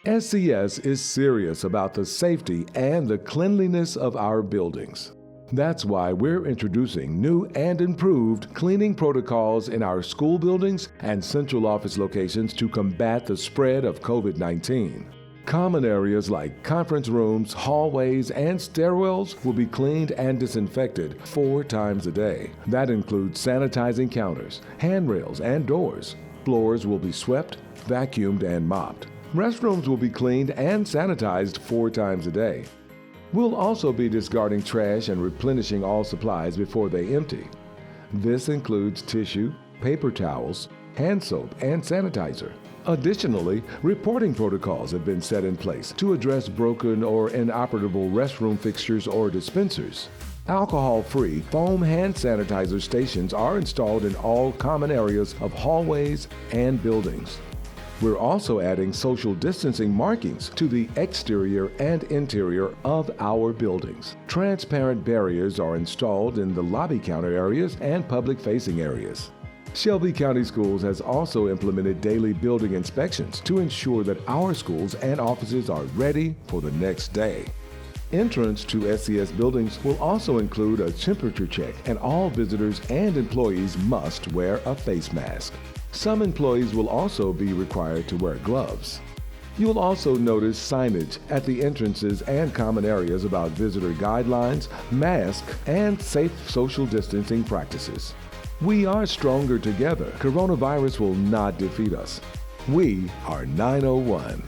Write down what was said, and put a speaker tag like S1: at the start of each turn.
S1: SES is serious about the safety and the cleanliness of our buildings. That's why we're introducing new and improved cleaning protocols in our school buildings and central office locations to combat the spread of COVID-19. Common areas like conference rooms, hallways, and stairwells will be cleaned and disinfected 4 times a day. That includes sanitizing counters, handrails, and doors. Floors will be swept, vacuumed, and mopped. Restrooms will be cleaned and sanitized 4 times a day. We'll also be discarding trash and replenishing all supplies before they empty. This includes tissue, paper towels, hand soap, and sanitizer. Additionally, reporting protocols have been set in place to address broken or inoperable restroom fixtures or dispensers. Alcohol-free foam hand sanitizer stations are installed in all common areas of hallways and buildings. We're also adding social distancing markings to the exterior and interior of our buildings. Transparent barriers are installed in the lobby counter areas and public-facing areas. Shelby County Schools has also implemented daily building inspections to ensure that our schools and offices are ready for the next day. Entrance to SES buildings will also include a temperature check, and all visitors and employees must wear a face mask. Some employees will also be required to wear gloves. You'll also notice signage at the entrances and common areas about visitor guidelines, masks, and safe social distancing practices. We are stronger together. Coronavirus will not defeat us. We are 901.